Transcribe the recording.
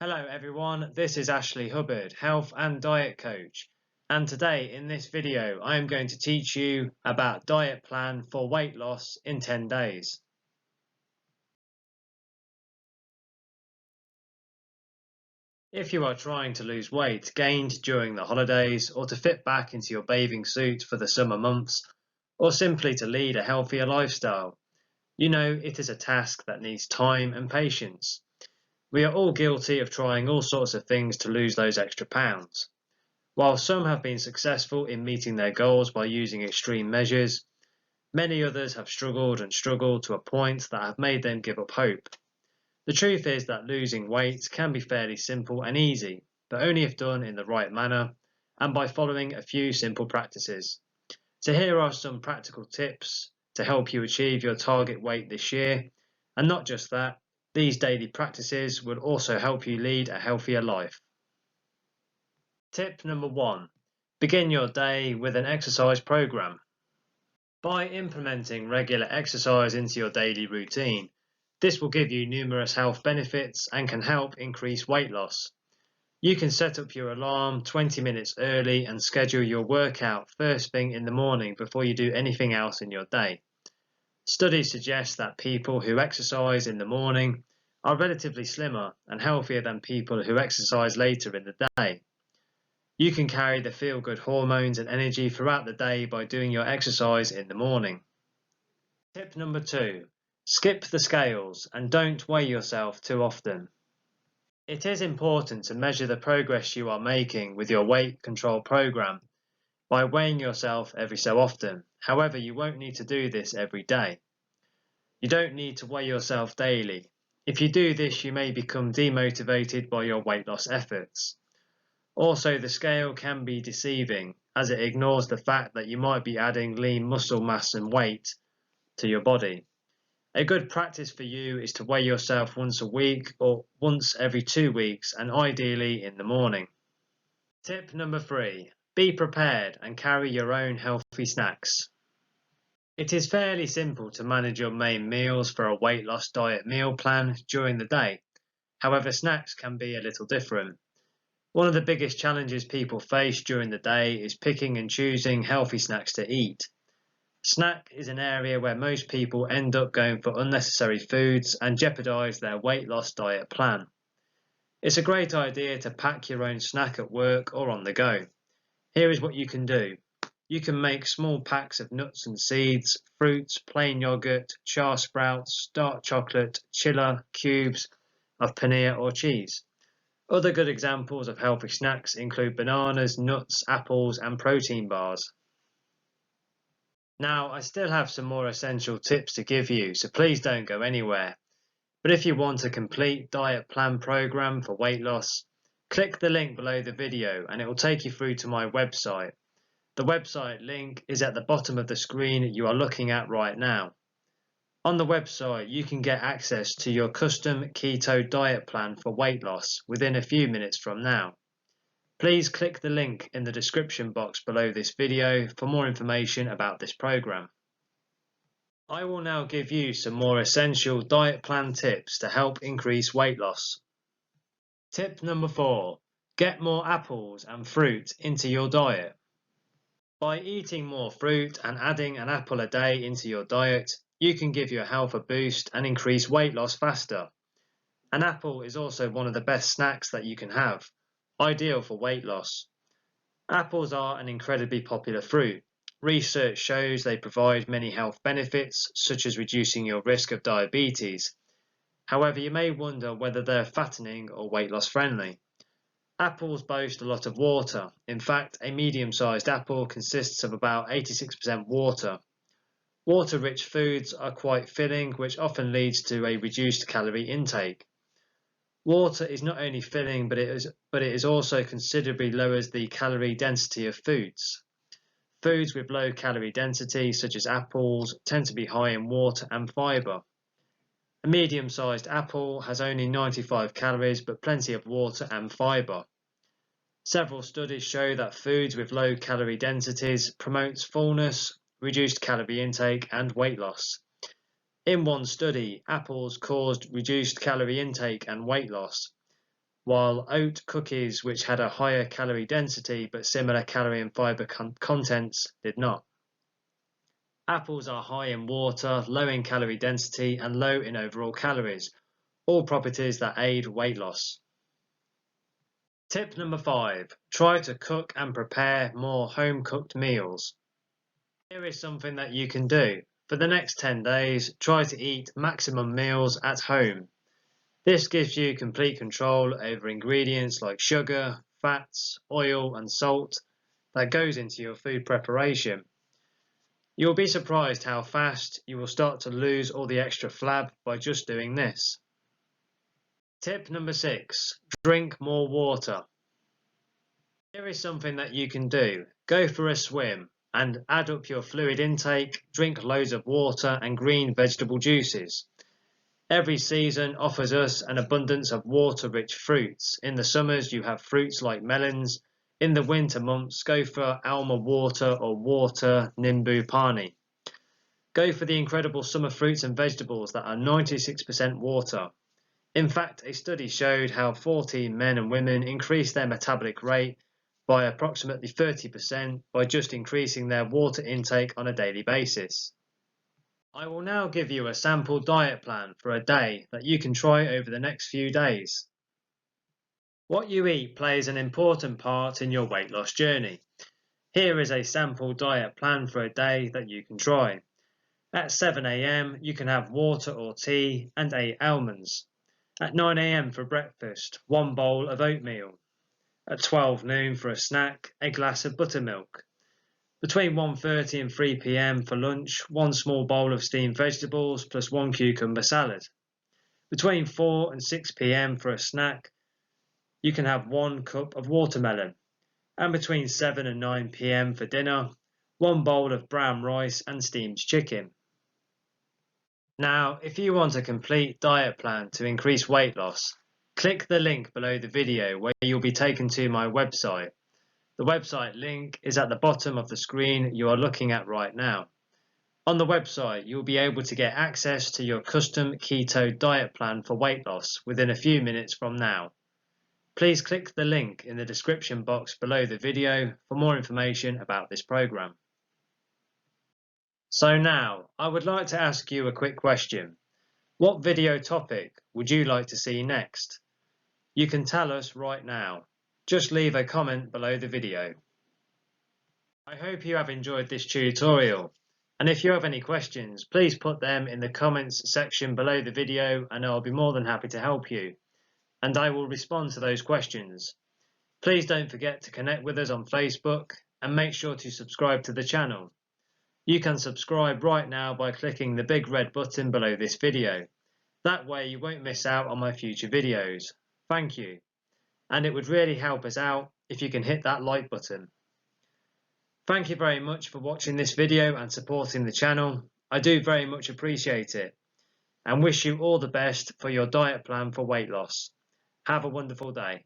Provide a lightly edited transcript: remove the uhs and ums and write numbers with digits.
Hello everyone, this is Ashley Hubbard, Health and Diet Coach, and today in this video I am going to teach you about diet plan for weight loss in 10 days. If you are trying to lose weight gained during the holidays or to fit back into your bathing suit for the summer months, or simply to lead a healthier lifestyle, you know it is a task that needs time and patience. We are all guilty of trying all sorts of things to lose those extra pounds. While some have been successful in meeting their goals by using extreme measures, many others have struggled and struggled to a point that have made them give up hope. The truth is that losing weight can be fairly simple and easy, but only if done in the right manner and by following a few simple practices. So here are some practical tips to help you achieve your target weight this year, and not just that, these daily practices will also help you lead a healthier life. Tip number 1. Begin your day with an exercise program. By implementing regular exercise into your daily routine, this will give you numerous health benefits and can help increase weight loss. You can set up your alarm 20 minutes early and schedule your workout first thing in the morning before you do anything else in your day. Studies suggest that people who exercise in the morning are relatively slimmer and healthier than people who exercise later in the day. You can carry the feel-good hormones and energy throughout the day by doing your exercise in the morning. Tip number 2. Skip the scales and don't weigh yourself too often. It is important to measure the progress you are making with your weight control program by weighing yourself every so often. However, you won't need to do this every day. You don't need to weigh yourself daily. If you do this, you may become demotivated by your weight loss efforts. Also, the scale can be deceiving as it ignores the fact that you might be adding lean muscle mass and weight to your body. A good practice for you is to weigh yourself once a week or once every 2 weeks, and ideally in the morning. Tip number 3. Be prepared and carry your own healthy snacks. It is fairly simple to manage your main meals for a weight loss diet meal plan during the day. However, snacks can be a little different. One of the biggest challenges people face during the day is picking and choosing healthy snacks to eat. Snack is an area where most people end up going for unnecessary foods and jeopardize their weight loss diet plan. It's a great idea to pack your own snack at work or on the go. Here is what you can do. You can make small packs of nuts and seeds, fruits, plain yogurt, char sprouts, dark chocolate, chiller, cubes of paneer or cheese. Other good examples of healthy snacks include bananas, nuts, apples, and protein bars. Now, I still have some more essential tips to give you, so please don't go anywhere. But if you want a complete diet plan program for weight loss, click the link below the video and it will take you through to my website. The website link is at the bottom of the screen you are looking at right now. On the website, you can get access to your custom keto diet plan for weight loss within a few minutes from now. Please click the link in the description box below this video for more information about this program. I will now give you some more essential diet plan tips to help increase weight loss. Tip number 4. Get more apples and fruit into your diet. By eating more fruit and adding an apple a day into your diet, you can give your health a boost and increase weight loss faster. An apple is also one of the best snacks that you can have, ideal for weight loss. Apples are an incredibly popular fruit. Research shows they provide many health benefits, such as reducing your risk of diabetes. However, you may wonder whether they're fattening or weight loss friendly. Apples boast a lot of water. In fact, a medium-sized apple consists of about 86% water. Water-rich foods are quite filling, which often leads to a reduced calorie intake. Water is not only filling, but it is also considerably lowers the calorie density of foods. Foods with low calorie density, such as apples, tend to be high in water and fibre. A medium-sized apple has only 95 calories, but plenty of water and fibre. Several studies show that foods with low calorie densities promotes fullness, reduced calorie intake, and weight loss. In one study, apples caused reduced calorie intake and weight loss. while oat cookies, which had a higher calorie density but similar calorie and fiber contents, did not. Apples are high in water, low in calorie density, and low in overall calories, all properties that aid weight loss. Tip number 5. Try to cook and prepare more home-cooked meals. Here is something that you can do. For the next 10 days, try to eat maximum meals at home. This gives you complete control over ingredients like sugar, fats, oil, and salt that goes into your food preparation. You'll be surprised how fast you will start to lose all the extra flab by just doing this. Tip number 6. Drink more water. Here is something that you can do. Go for a swim and add up your fluid intake, drink loads of water and green vegetable juices. Every season offers us an abundance of water-rich fruits. In the summers you have fruits like melons. In the winter months go for alma water or water nimbu pani. Go for the incredible summer fruits and vegetables that are 96% water. In fact, a study showed how 14 men and women increased their metabolic rate by approximately 30% by just increasing their water intake on a daily basis. I will now give you a sample diet plan for a day that you can try over the next few days. What you eat plays an important part in your weight loss journey. Here is a sample diet plan for a day that you can try. At 7 AM you can have water or tea and 8 almonds. At 9 AM for breakfast, 1 bowl of oatmeal. At 12 noon for a snack, a glass of buttermilk. Between 1:30 and 3 PM for lunch, 1 small bowl of steamed vegetables plus 1 cucumber salad. Between 4 and 6 PM for a snack, you can have 1 cup of watermelon. And between 7 and 9 PM for dinner, 1 bowl of brown rice and steamed chicken. Now, if you want a complete diet plan to increase weight loss, click the link below the video where you'll be taken to my website. The website link is at the bottom of the screen you are looking at right now. On the website, you'll be able to get access to your custom keto diet plan for weight loss within a few minutes from now. Please click the link in the description box below the video for more information about this program. So now, I would like to ask you a quick question. What video topic would you like to see next? You can tell us right now. Just leave a comment below the video. I hope you have enjoyed this tutorial, and if you have any questions, please put them in the comments section below the video and I'll be more than happy to help you, and I will respond to those questions. Please don't forget to connect with us on Facebook and make sure to subscribe to the channel. You can subscribe right now by clicking the big red button below this video. That way you won't miss out on my future videos. Thank you. And it would really help us out if you can hit that like button. Thank you very much for watching this video and supporting the channel. I do very much appreciate it and wish you all the best for your diet plan for weight loss. Have a wonderful day.